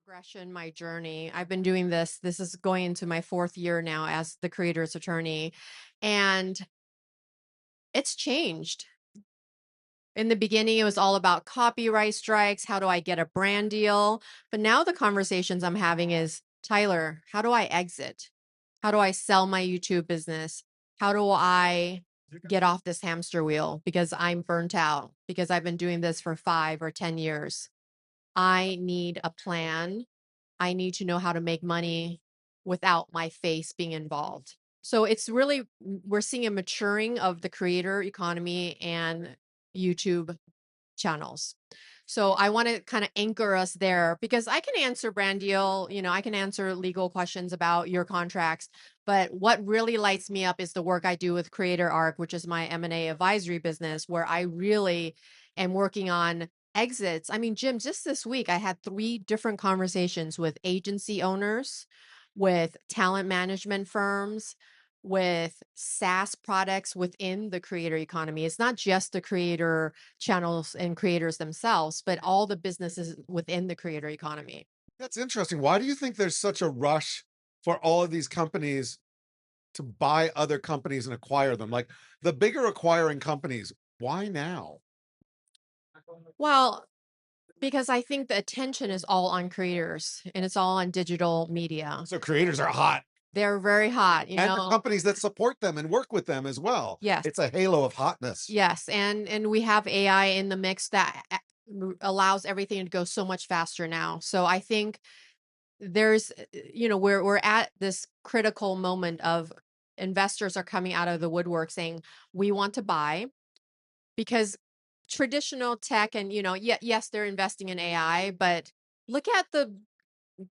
progression, my journey. I've been doing this. This is going into my 4th year now as the creator's attorney, and it's changed. In the beginning, it was all about copyright strikes. How do I get a brand deal? But now the conversations I'm having is, Tyler, how do I exit? How do I sell my YouTube business? How do I get off this hamster wheel? Because I'm burnt out, because I've been doing this for 5 or 10 years. I need a plan. I need to know how to make money without my face being involved. So it's really, we're seeing a maturing of the creator economy and YouTube channels. So I want to kind of anchor us there, because I can answer brand deal, I can answer legal questions about your contracts, but what really lights me up is the work I do with CreatorArq, which is my M&A advisory business, where I really am working on exits. I mean, Jim, just this week, I had 3 different conversations with agency owners, with talent management firms, with SaaS products within the creator economy. It's not just the creator channels and creators themselves, but all the businesses within the creator economy. That's interesting. Why do you think there's such a rush for all of these companies to buy other companies and acquire them? Like the bigger acquiring companies, why now? Well, because I think the attention is all on creators and it's all on digital media. So creators are hot. They're very hot, And the companies that support them and work with them as well. Yes. It's a halo of hotness. Yes, and we have AI in the mix that allows everything to go so much faster now. So I think there's, we're at this critical moment of investors are coming out of the woodwork saying, we want to buy, because traditional tech and, yes, they're investing in AI, but look at the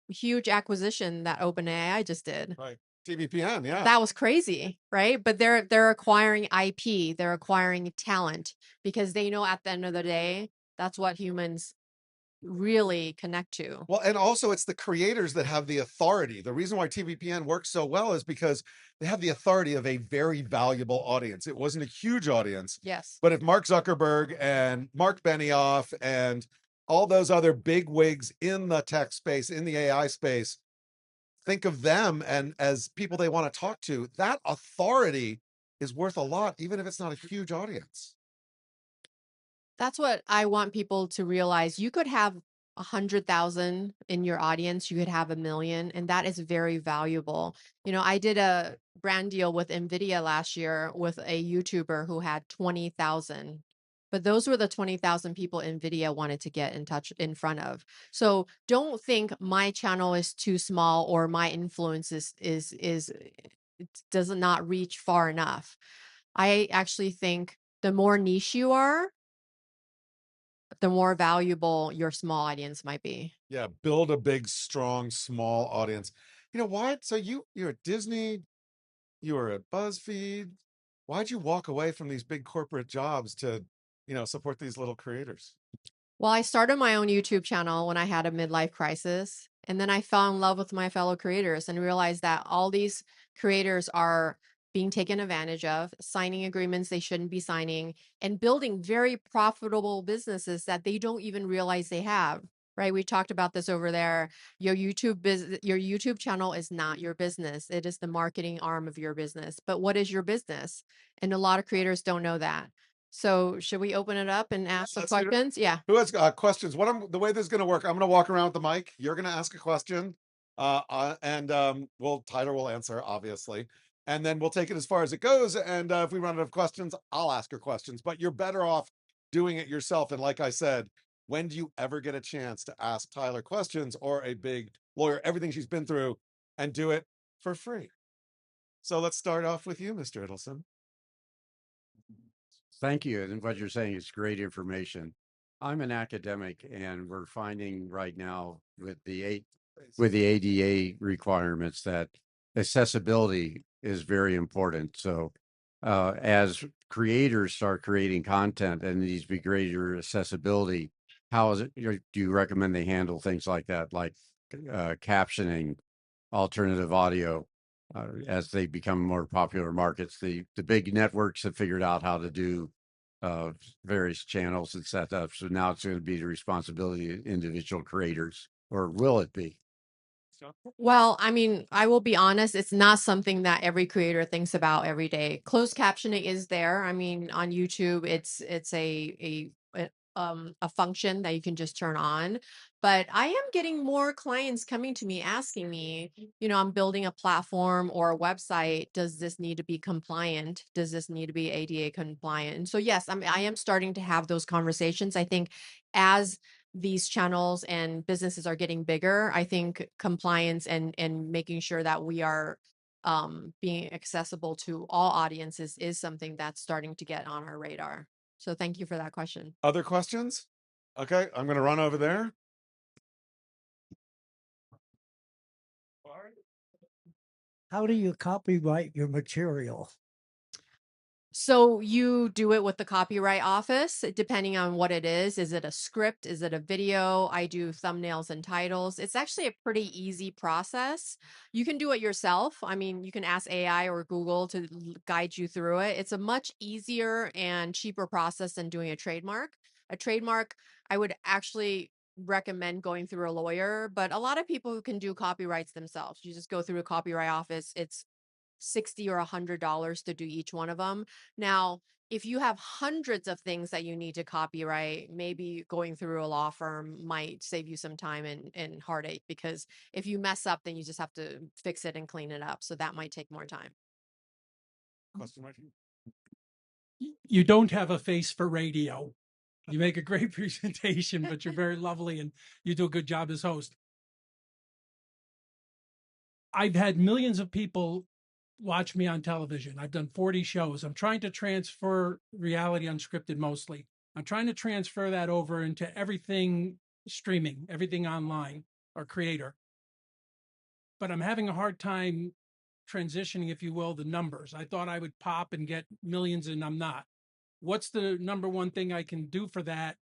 huge acquisition that OpenAI just did. Right. TVPN, yeah. That was crazy, right? But they're acquiring IP, they're acquiring talent, because they know at the end of the day, that's what humans really connect to. Well, and also it's the creators that have the authority. The reason why TVPN works so well is because they have the authority of a very valuable audience. It wasn't a huge audience. Yes. But if Mark Zuckerberg and Mark Benioff and all those other big wigs in the tech space, in the AI space, think of them and as people they want to talk to, that authority is worth a lot, even if it's not a huge audience. That's what I want people to realize. You could have 100,000 in your audience, you could have 1,000,000, and that is very valuable. I did a brand deal with NVIDIA last year with a YouTuber who had 20,000. But those were the 20,000 people NVIDIA wanted to get in front of. So don't think my channel is too small or my influence it does not reach far enough. I actually think the more niche you are, the more valuable your small audience might be. Yeah, build a big, strong, small audience. You know what? So you're at Disney, you were at BuzzFeed. Why'd you walk away from these big corporate jobs to, support these little creators? Well, I started my own YouTube channel when I had a midlife crisis. And then I fell in love with my fellow creators and realized that all these creators are being taken advantage of, signing agreements they shouldn't be signing, and building very profitable businesses that they don't even realize they have. Right? We talked about this over there. Your YouTube channel is not your business. It is the marketing arm of your business. But what is your business? And a lot of creators don't know that. So should we open it up and ask some questions? Yeah. Who has questions? The way this is going to work, I'm going to walk around with the mic. You're going to ask a question, and Tyler will answer, obviously, and then we'll take it as far as it goes. And if we run out of questions, I'll ask her questions. But you're better off doing it yourself. And like I said, when do you ever get a chance to ask Tyler questions or a big lawyer, everything she's been through, and do it for free? So let's start off with you, Mr. Idelson. Thank you. And what you're saying is great information. I'm an academic, and we're finding right now with the ADA requirements that accessibility is very important. So as creators start creating content and needs to be greater accessibility, how is it, do you recommend they handle things like that, like captioning, alternative audio? As they become more popular markets, the big networks have figured out how to do various channels and setups. So now it's going to be the responsibility of individual creators. or will it be? Well, I mean, I will be honest, it's not something that every creator thinks about every day. Closed captioning is there. I mean, on YouTube, it's a function that you can just turn on. But I am getting more clients coming to me asking me, I'm building a platform or a website. Does this need to be compliant? Does this need to be ADA compliant? And so, yes, I am starting to have those conversations. I think as these channels and businesses are getting bigger, I think compliance and making sure that we are being accessible to all audiences is something that's starting to get on our radar. So thank you for that question. Other questions? Okay, I'm going to run over there. How do you copyright your material? So you do it with the copyright office, depending on what it is. Is it a script? Is it a video? I do thumbnails and titles. It's actually a pretty easy process. You can do it yourself. I mean, you can ask AI or Google to guide you through it. It's a much easier and cheaper process than doing a trademark. A trademark, I would actually recommend going through a lawyer, but a lot of people can do copyrights themselves. You just go through a copyright office. It's $60 or $100 to do each one of them. Now, if you have hundreds of things that you need to copyright, maybe going through a law firm might save you some time and heartache, because if you mess up, then you just have to fix it and clean it up. So that might take more time. Question, Mike? You don't have a face for radio. You make a great presentation, but you're very lovely and you do a good job as host. I've had millions of people watch me on television. I've done 40 shows. I'm trying to transfer reality unscripted mostly. I'm trying to transfer that over into everything streaming, everything online or creator. But I'm having a hard time transitioning, if you will, the numbers. I thought I would pop and get millions and I'm not. What's the number one thing I can do for that?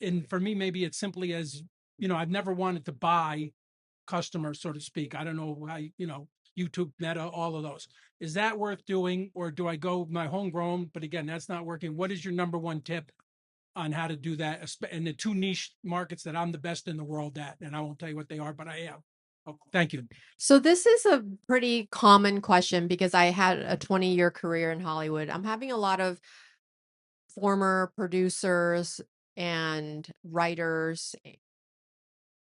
And for me, maybe it's simply as, I've never wanted to buy customers, so to speak. I don't know how, YouTube, Meta, all of those. Is that worth doing, or do I go my homegrown? But again, that's not working. What is your number one tip on how to do that in the two niche markets that I'm the best in the world at? And I won't tell you what they are, but I am. Oh, thank you. So this is a pretty common question because I had a 20-year career in Hollywood. I'm having a lot of former producers and writers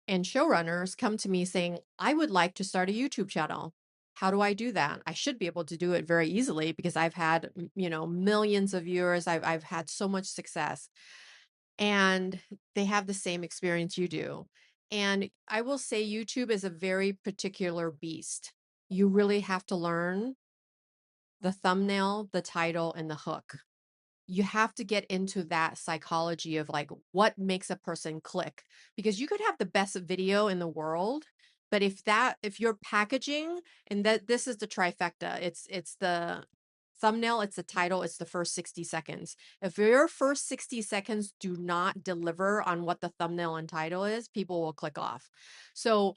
and showrunners come to me saying, I would like to start a YouTube channel. How do I do that? I should be able to do it very easily because I've had, millions of viewers. I've had so much success, and they have the same experience you do. And I will say YouTube is a very particular beast. You really have to learn the thumbnail, the title, and the hook. You have to get into that psychology of like what makes a person click, because you could have the best video in the world, but if your packaging, and that this is the trifecta, it's the thumbnail, it's the title, it's the first 60 seconds. If your first 60 seconds do not deliver on what the thumbnail and title is, people will click off. So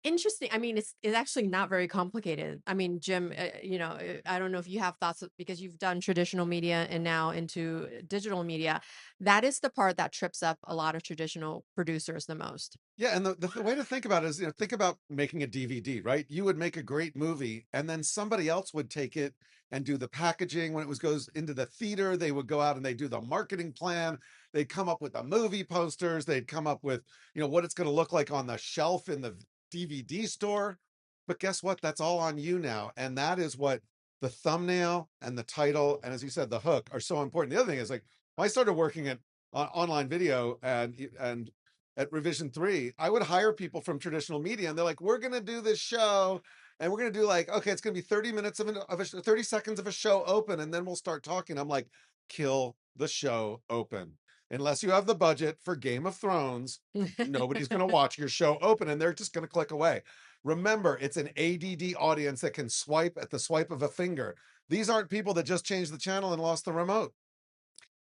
interesting. I mean, it's actually not very complicated. I mean, Jim, I don't know if you have thoughts because you've done traditional media and now into digital media. That is the part that trips up a lot of traditional producers the most. Yeah, and the way to think about it is, think about making a DVD, right? You would make a great movie, and then somebody else would take it and do the packaging. When it goes into the theater, they would go out and they do the marketing plan. They'd come up with the movie posters. They'd come up with, what it's going to look like on the shelf in the DVD store. But guess what? That's all on you now. And that is what the thumbnail and the title, and as you said, the hook are so important. The other thing is, like, when I started working at online video and at Revision 3, I would hire people from traditional media, and they're like, we're going to do this show, and we're going to do like, okay, it's going to be 30 minutes of 30 seconds of a show open, and then we'll start talking. I'm like, kill the show open. Unless you have the budget for Game of Thrones, nobody's going to watch your show open, and they're just going to click away. Remember, it's an ADD audience that can swipe at the swipe of a finger. These aren't people that just changed the channel and lost the remote.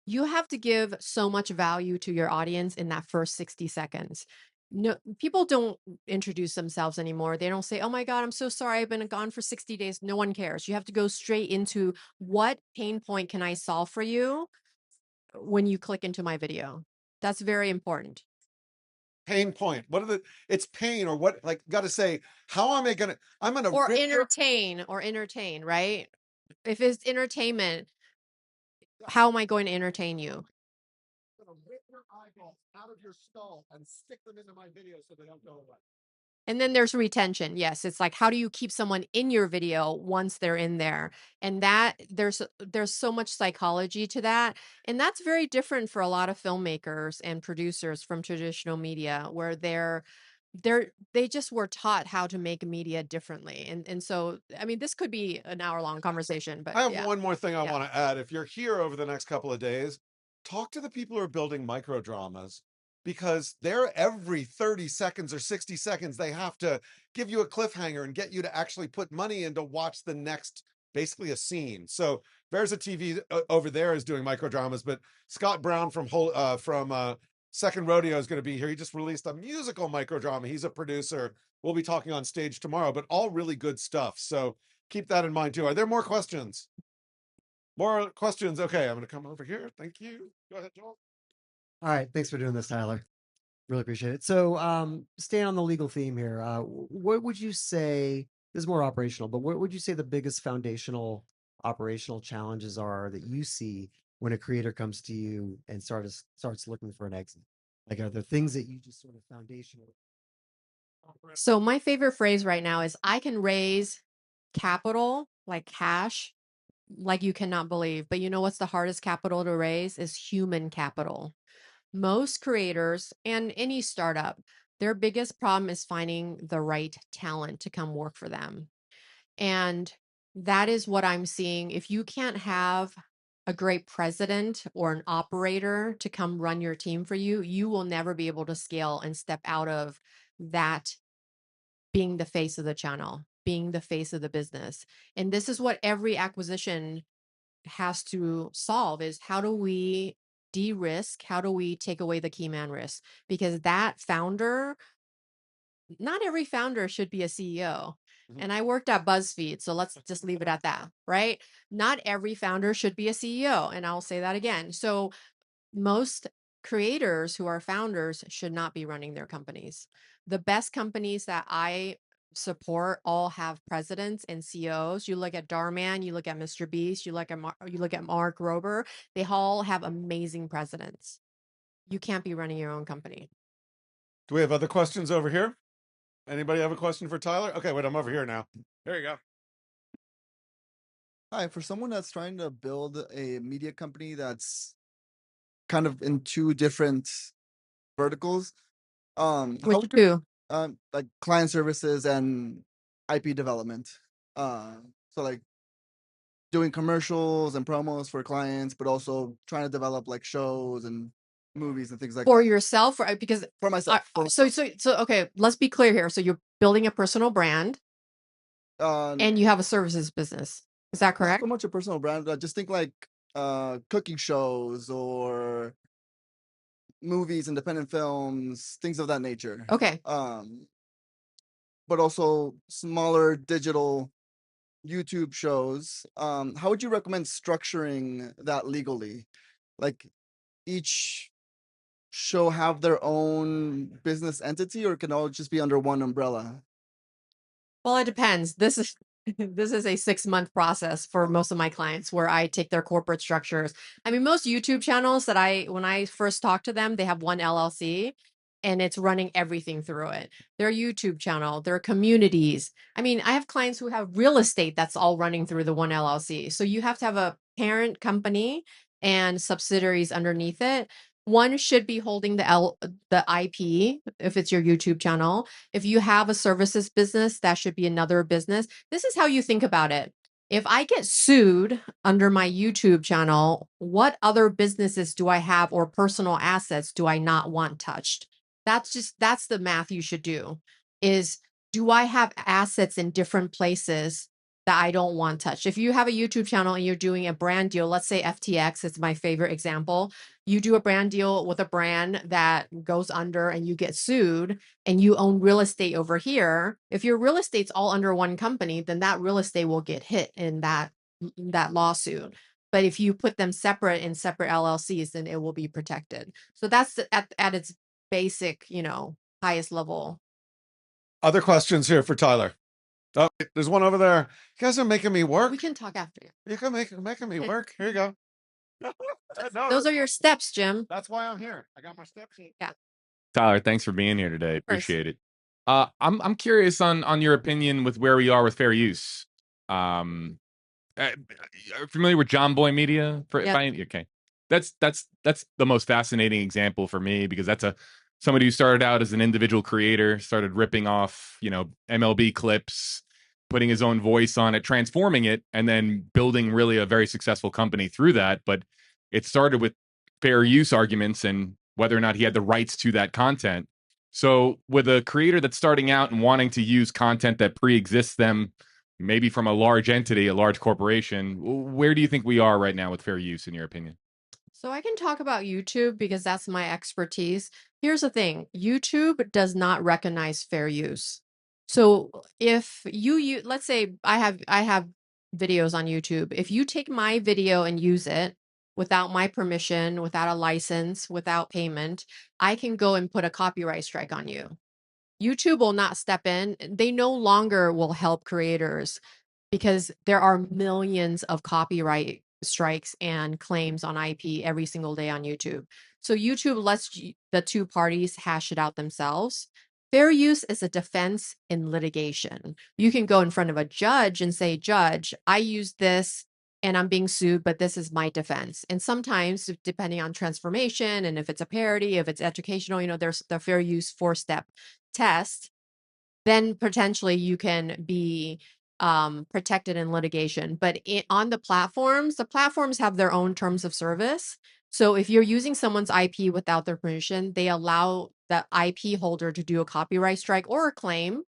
You have to give so much value to your audience in that first 60 seconds. No, people don't introduce themselves anymore. They don't say, oh my God, I'm so sorry, I've been gone for 60 days. No one cares. You have to go straight into what pain point can I solve for you when you click into my video. That's very important. pain point? What are the, it's pain or what, like, got to say, how am I going to, I'm going to Or rip your, entertain, right? If it's entertainment, how am I going to entertain you? I'm going to rip your eyeballs out of your skull and stick them into my video so they don't go away. And then there's retention. Yes, it's like, how do you keep someone in your video once they're in there? And that there's so much psychology to that. And that's very different for a lot of filmmakers and producers from traditional media, where they just were taught how to make media differently. And so, I mean, this could be an hour-long conversation, but I have yeah. one more thing I Yeah. want to add. If you're here over the next couple of days, talk to the people who are building micro dramas, because they're every 30 seconds or 60 seconds, they have to give you a cliffhanger and get you to actually put money in to watch the next, basically a scene. So there's a TV over there is doing micro dramas, but Scott Brown from Second Rodeo is going to be here. He just released a musical micro drama. He's a producer. We'll be talking on stage tomorrow, but all really good stuff. So keep that in mind too. Are there more questions? More questions? Okay, I'm going to come over here. Thank you. Go ahead, Joel. All right, thanks for doing this, Tyler. Really appreciate it. So, staying on the legal theme here, what would you say, this is more operational, but what would you say the biggest foundational operational challenges are that you see when a creator comes to you and starts looking for an exit? Like, are there things that you just sort of foundational? So my favorite phrase right now is, I can raise capital, like cash, like you cannot believe. But you know what's the hardest capital to raise? Is human capital. Most creators and any startup, their biggest problem is finding the right talent to come work for them. And that is what I'm seeing. If you can't have a great president or an operator to come run your team for you, you will never be able to scale and step out of that being the face of the channel, being the face of the business. And this is what every acquisition has to solve, is how do we de-risk? How do we take away the key man risk? Because that founder, not every founder should be a CEO. And I worked at BuzzFeed, so let's just leave it at that, right? Not every founder should be a CEO. And I'll say that again. So most creators who are founders should not be running their companies. The best companies that I support all have presidents and CEOs. You look at Darman, you look at Mr. Beast, you look at Mark Rober. They all have amazing presidents. You can't be running your own company. Do we have other questions over here? Anybody have a question for Tyler? Okay, wait, I'm over here now. There you go. Hi, for someone that's trying to build a media company that's kind of in two different verticals, how Which would you, two? like client services and IP development. So like doing commercials and promos for clients, but also trying to develop like shows and movies and things like For that. yourself, or because For myself. so okay, let's be clear here. So you're building a personal brand and you have a services business. Is that Not correct? so much a personal brand. I just think like cooking shows or movies, independent films, things of that nature. Okay. But also smaller digital YouTube shows. How would you recommend structuring that legally? Like each show have their own business entity, or can all just be under one umbrella? Well, it depends. This is this is a 6-month process for most of my clients, where I take their corporate structures. I mean, most YouTube channels that when I first talk to them, they have one LLC and it's running everything through it. Their YouTube channel, their communities. I mean, I have clients who have real estate that's all running through the one LLC. So you have to have a parent company and subsidiaries underneath it. One should be holding the IP if it's your YouTube channel. If you have a services business, that should be another business. This is how you think about it. If I get sued under my YouTube channel, what other businesses do I have or personal assets do I not want touched? That's the math you should do, is do I have assets in different places that I don't want touched? If you have a YouTube channel and you're doing a brand deal, let's say FTX is my favorite example. You do a brand deal with a brand that goes under and you get sued and you own real estate over here. If your real estate's all under one company, then that real estate will get hit in that lawsuit. But if you put them separate in separate LLCs, then it will be protected. So that's at its basic, highest level. Other questions here for Tyler. Oh, wait, there's one over there. You guys are making me work. We can talk after you. You can making me work. Here you go. No, Those are your steps, Jim. that's why I'm here. I got my steps in. Yeah. Tyler, thanks for being here today. course. Appreciate it. I'm curious on your opinion with where we are with fair use. Are you familiar with John Boy Media? Yep. Okay, that's the most fascinating example for me, because that's somebody who started out as an individual creator, started ripping off MLB clips, putting his own voice on it, transforming it, and then building really a very successful company through that. But it started with fair use arguments and whether or not he had the rights to that content. So with a creator that's starting out and wanting to use content that pre-exists them, maybe from a large entity, a large corporation, where do you think we are right now with fair use, in your opinion? So I can talk about YouTube because that's my expertise. Here's the thing. YouTube does not recognize fair use. So if let's say I have videos on YouTube. If you take my video and use it without my permission, without a license, without payment, I can go and put a copyright strike on you. YouTube will not step in. They no longer will help creators because there are millions of copyright strikes and claims on IP every single day on YouTube. So YouTube lets the two parties hash it out themselves. Fair use is a defense in litigation. You can go in front of a judge and say, Judge, I used this and I'm being sued, but this is my defense. And sometimes, depending on transformation and if it's a parody, if it's educational, there's the fair use 4-step test, then potentially you can be protected in litigation. But on the platforms have their own terms of service. So if you're using someone's IP without their permission, they allow the IP holder to do a copyright strike or a claim.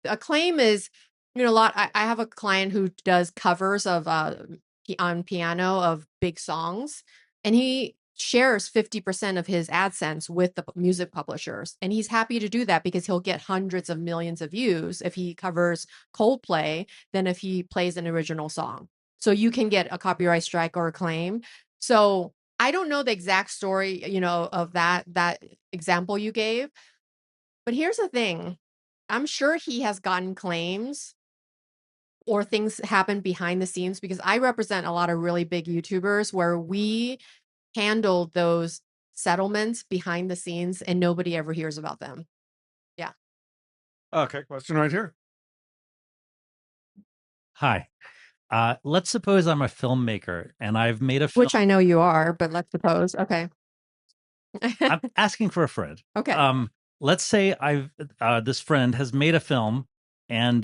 A claim is, I have a client who does covers of on piano of big songs, and he shares 50% of his AdSense with the music publishers. And he's happy to do that because he'll get hundreds of millions of views if he covers Coldplay than if he plays an original song. So you can get a copyright strike or a claim. So I don't know the exact story, of that example you gave. But here's the thing. I'm sure he has gotten claims or things happen behind the scenes, because I represent a lot of really big YouTubers where we handle those settlements behind the scenes and nobody ever hears about them. Yeah. Okay, question right here. Hi. Let's suppose I'm a filmmaker and I've made a film. Which I know you are, but let's suppose. Okay. I'm asking for a friend. Okay. Let's say this friend has made a film and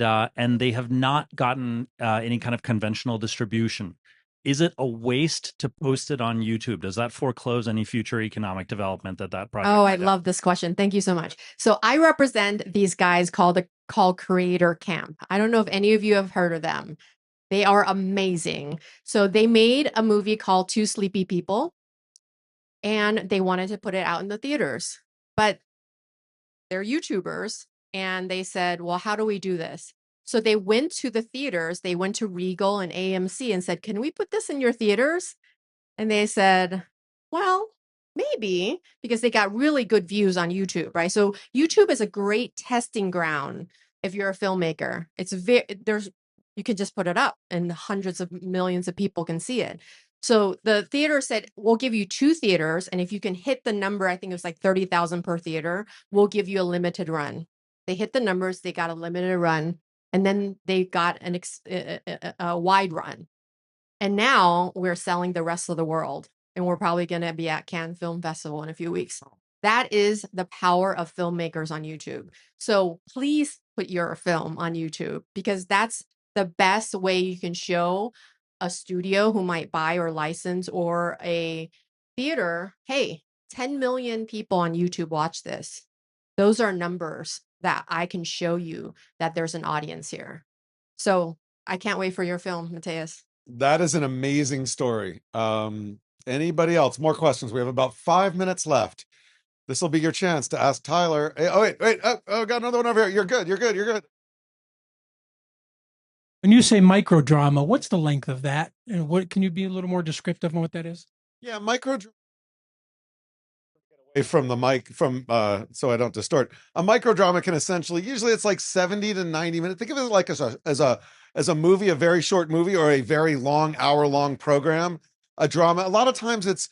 they have not gotten any kind of conventional distribution. Is it a waste to post it on YouTube? Does that foreclose any future economic development that project? Oh, I love this question. Thank you so much. So I represent these guys called CreatorArq. I don't know if any of you have heard of them. They are amazing. So they made a movie called Two Sleepy People, and they wanted to put it out in the theaters, but they're YouTubers, and they said, well, how do we do this? So they went to the theaters, they went to Regal and AMC and said, can we put this in your theaters? And they said, well, maybe, because they got really good views on YouTube, right? So YouTube is a great testing ground if you're a filmmaker. You can just put it up and hundreds of millions of people can see it. So the theater said, we'll give you 2 theaters, and if you can hit the number, I think it was like 30,000 per theater, we'll give you a limited run. They hit the numbers, they got a limited run, and then they got a wide run. And now we're selling the rest of the world, and we're probably going to be at Cannes Film Festival in a few weeks. That is the power of filmmakers on YouTube. So please put your film on YouTube, because that's the best way you can show a studio who might buy or license, or a theater, hey, 10 million people on YouTube watch this. Those are numbers that I can show you that there's an audience here. So I can't wait for your film, Mateus. That is an amazing story. Anybody else? More questions? We have about 5 minutes left. This will be your chance to ask Tyler. Hey, oh, wait. Oh, got another one over here. You're good. When you say micro drama, what's the length of that? And what can you be a little more descriptive on what that is? Yeah, micro. from the mic so I don't distort. A microdrama can essentially, usually it's like 70 to 90 minutes. Think of it like as a movie, a very short movie, or a very long hour-long program. A drama, a lot of times it's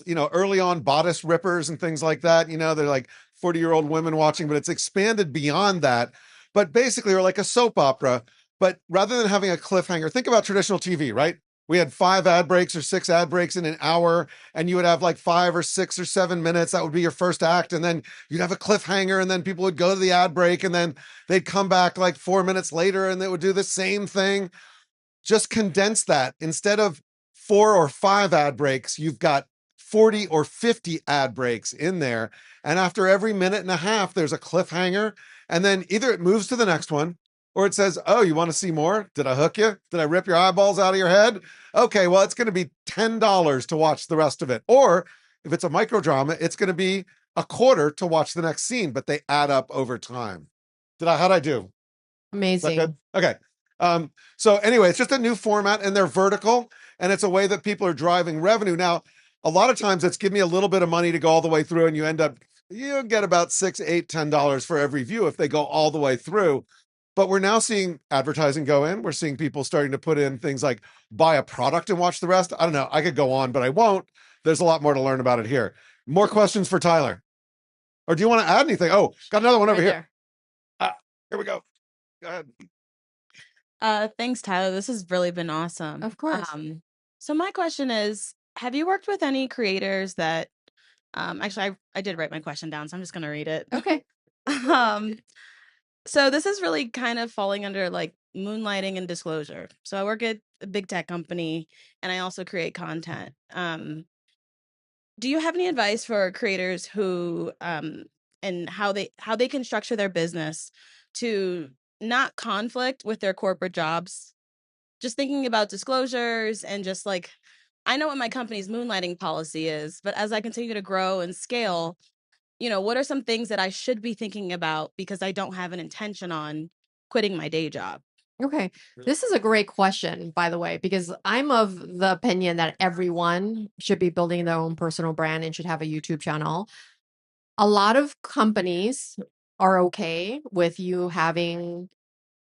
early on bodice rippers and things like that. They're like 40-year-old women watching, but it's expanded beyond that. But basically, or like a soap opera. But rather than having a cliffhanger, think about traditional TV, right? We had 5 ad breaks or 6 ad breaks in an hour, and you would have like 5 or 6 or 7 minutes. That would be your first act. And then you'd have a cliffhanger, and then people would go to the ad break, and then they'd come back like 4 minutes later and they would do the same thing. Just condense that. Instead of 4 or 5 ad breaks, you've got 40 or 50 ad breaks in there. And after every minute and a half, there's a cliffhanger. And then either it moves to the next one, or it says, oh, you want to see more? Did I hook you? Did I rip your eyeballs out of your head? Okay, well, it's going to be $10 to watch the rest of it. Or if it's a microdrama, it's going to be $0.25 to watch the next scene, but they add up over time. How'd I do? Amazing. Okay. So anyway, it's just a new format, and they're vertical, and it's a way that people are driving revenue. Now, a lot of times it's give me a little bit of money to go all the way through, and you get about $6, $8, $10 for every view if they go all the way through. But we're now seeing advertising go in. We're seeing people starting to put in things like buy a product and watch the rest. I don't know. I could go on, but I won't. There's a lot more to learn about it here. More questions for Tyler? Or do you want to add anything? Oh, got another one over here. Here we go. Go ahead. Thanks, Tyler. This has really been awesome. Of course. So my question is, have you worked with any creators that actually I did write my question down, so I'm just gonna read it. Okay. So this is really kind of falling under like moonlighting and disclosure. So I work at a big tech company, and I also create content. Do you have any advice for creators who and how they can structure their business to not conflict with their corporate jobs? Just thinking about disclosures and just like, I know what my company's moonlighting policy is, but as I continue to grow and scale, what are some things that I should be thinking about because I don't have an intention on quitting my day job? Okay. This is a great question, by the way, because I'm of the opinion that everyone should be building their own personal brand and should have a YouTube channel. A lot of companies are okay with you having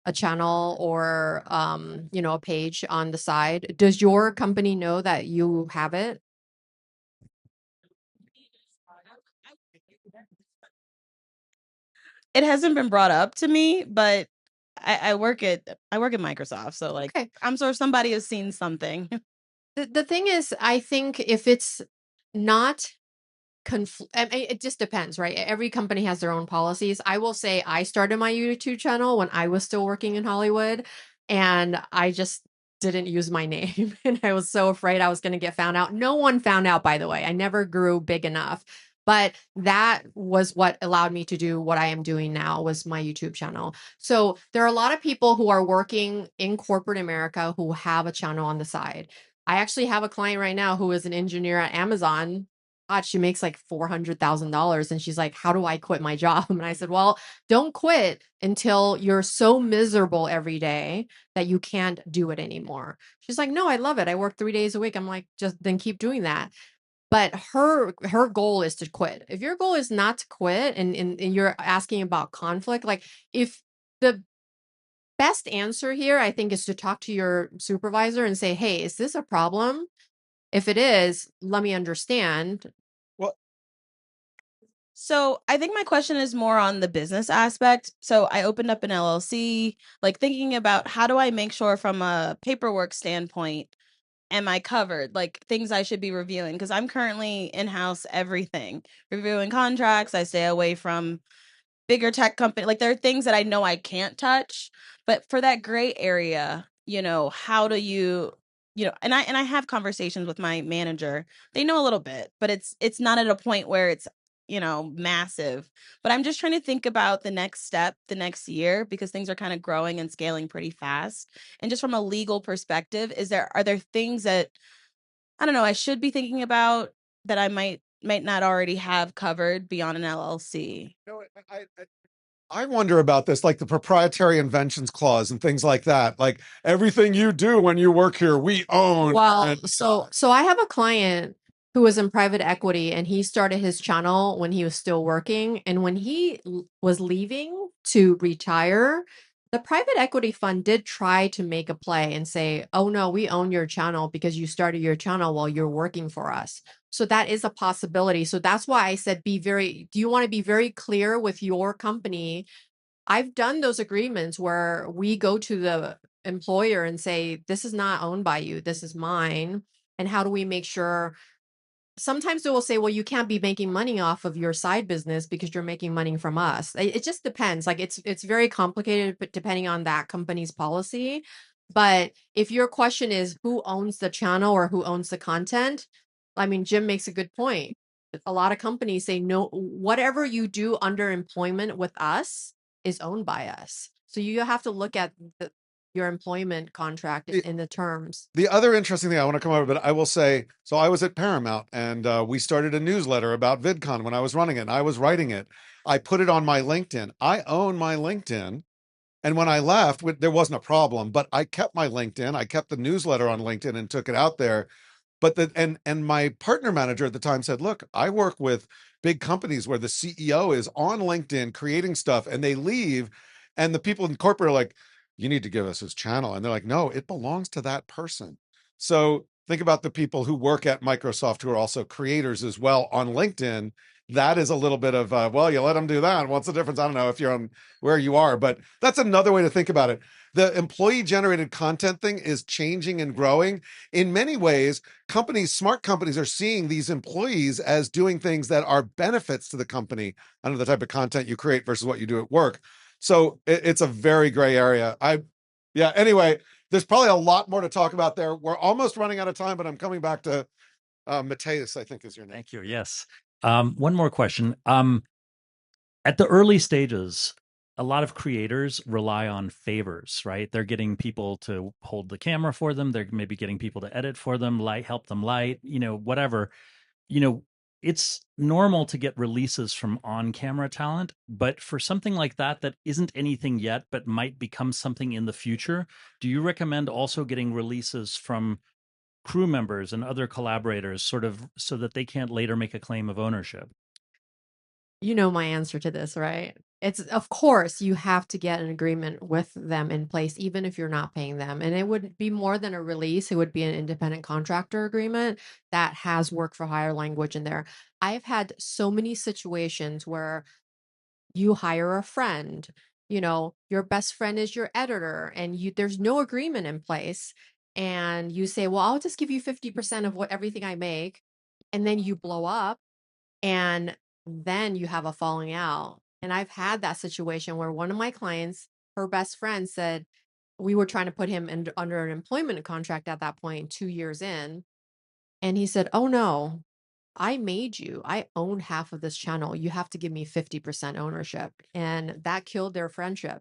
a channel or, a page on the side. Does your company know that you have it? It hasn't been brought up to me, but I work at Microsoft, so like Okay. I'm sure somebody has seen something. The thing is, I think if it's not it just depends, right? Every company has their own policies. I will say I started my YouTube channel when I was still working in Hollywood, and I just didn't use my name. And I was so afraid I was going to get found out. No one found out, by the way. I never grew big enough. But that was what allowed me to do what I am doing now, was my YouTube channel. So there are a lot of people who are working in corporate America who have a channel on the side. I actually have a client right now who is an engineer at Amazon. God, she makes like $400,000. And she's like, how do I quit my job? And I said, well, don't quit until you're so miserable every day that you can't do it anymore. She's like, no, I love it. I work 3 days a week. I'm like, just then keep doing that. But her goal is to quit. If your goal is not to quit and you're asking about conflict, like if the best answer here, I think, is to talk to your supervisor and say, hey, is this a problem? If it is, let me understand. So I think my question is more on the business aspect. So I opened up an LLC, like thinking about how do I make sure from a paperwork standpoint, am I covered? Like things I should be reviewing, because I'm currently in-house everything, reviewing contracts. I stay away from bigger tech company. Like there are things that I know I can't touch, but for that gray area, how do you, and I have conversations with my manager. They know a little bit, but it's not at a point where it's, massive. But I'm just trying to think about the next step, the next year, because things are kind of growing and scaling pretty fast. And just from a legal perspective, are there things that, I don't know, I should be thinking about that I might not already have covered beyond an LLC? I wonder about this, like the proprietary inventions clause and things like that. Like everything you do when you work here, we own. Well, so I have a client who was in private equity, and he started his channel when he was still working. And when he was leaving to retire, the private equity fund did try to make a play and say, oh no, we own your channel because you started your channel while you're working for us. So that is a possibility. So that's why I said, do you want to be very clear with your company? I've done those agreements where we go to the employer and say, this is not owned by you, this is mine. And how do we make sure? Sometimes they will say, well, you can't be making money off of your side business because you're making money from us. It just depends. Like it's very complicated, but depending on that company's policy. But if your question is who owns the channel or who owns the content, I mean, Jim makes a good point. A lot of companies say, no, whatever you do under employment with us is owned by us. So you have to look at your employment contract in the terms. The other interesting thing I want to come over, but I will say, so I was at Paramount and we started a newsletter about VidCon when I was running it and I was writing it. I put it on my LinkedIn. I own my LinkedIn. And when I left, there wasn't a problem, but I kept my LinkedIn. I kept the newsletter on LinkedIn and took it out there. But and my partner manager at the time said, look, I work with big companies where the CEO is on LinkedIn creating stuff and they leave. And the people in corporate are like, you need to give us his channel. And they're like, no, it belongs to that person. So think about the people who work at Microsoft who are also creators as well on LinkedIn. That is a little bit of, well, you let them do that. What's the difference? I don't know if you're on where you are, but that's another way to think about it. The employee generated content thing is changing and growing. In many ways, smart companies are seeing these employees as doing things that are benefits to the company under the type of content you create versus what you do at work. So it's a very gray area. Anyway, there's probably a lot more to talk about there. We're almost running out of time, but I'm coming back to Mateus, I think is your name. Thank you. Yes. One more question. At the early stages, a lot of creators rely on favors, right? They're getting people to hold the camera for them. They're maybe getting people to edit for them, help them light, whatever. It's normal to get releases from on-camera talent, but for something like that isn't anything yet, but might become something in the future, do you recommend also getting releases from crew members and other collaborators sort of so that they can't later make a claim of ownership? You know my answer to this, right? It's, of course, you have to get an agreement with them in place, even if you're not paying them. And it would be more than a release. It would be an independent contractor agreement that has work for hire language in there. I've had so many situations where you hire a friend, your best friend is your editor, and there's no agreement in place. And you say, well, I'll just give you 50% of everything I make. And then you blow up. And then you have a falling out. And I've had that situation where one of my clients, her best friend said, we were trying to put him under an employment contract at that point, 2 years in. And he said, oh no, I made you. I own half of this channel. You have to give me 50% ownership. And that killed their friendship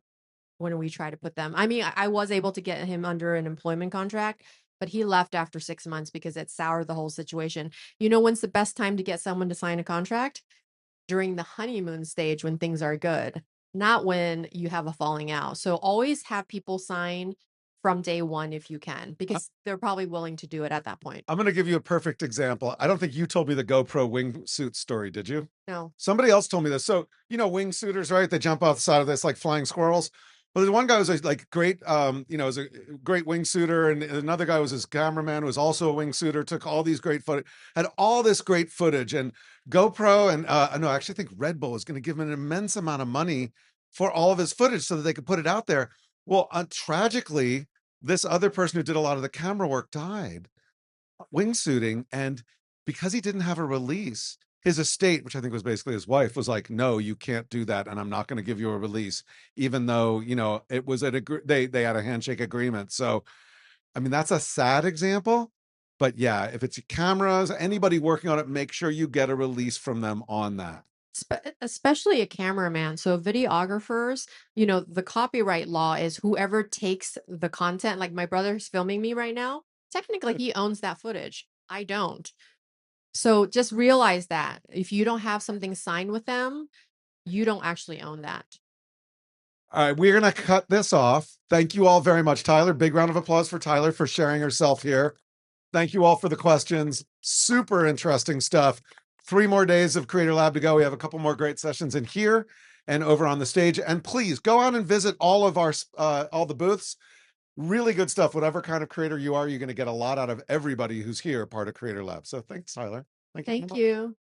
when we tried to put them. I mean, I was able to get him under an employment contract, but he left after 6 months because it soured the whole situation. When's the best time to get someone to sign a contract? During the honeymoon stage when things are good, not when you have a falling out. So always have people sign from day one if you can, because they're probably willing to do it at that point. I'm going to give you a perfect example. I don't think you told me the GoPro wingsuit story, did you? No. Somebody else told me this. So, wingsuiters, right? They jump off the side of this like flying squirrels. But the one guy was like great, was a great wingsuiter. And another guy was his cameraman, who was also a wingsuiter, took all these great footage, had all this great footage. And GoPro and, no, I actually think Red Bull is going to give him an immense amount of money for all of his footage so that they could put it out there. Well, tragically, this other person who did a lot of the camera work died wingsuiting. And because he didn't have a release, his estate, which I think was basically his wife, was like, no, you can't do that. And I'm not going to give you a release, even though, it was they had a handshake agreement. So, I mean, that's a sad example, but yeah, if it's cameras, anybody working on it, make sure you get a release from them on that. Especially a cameraman. So videographers, the copyright law is whoever takes the content, like my brother's filming me right now, technically he owns that footage. I don't. So just realize that if you don't have something signed with them, you don't actually own that. All right, we're going to cut this off. Thank you all very much, Tyler. Big round of applause for Tyler for sharing herself here. Thank you all for the questions. Super interesting stuff. 3 more days of Creator Lab to go. We have a couple more great sessions in here and over on the stage. And please go out and visit all of our all the booths. Really good stuff. Whatever kind of creator you are, you're going to get a lot out of everybody who's here, part of Creator Lab. So thanks, Tyler. Thank you. Thank you.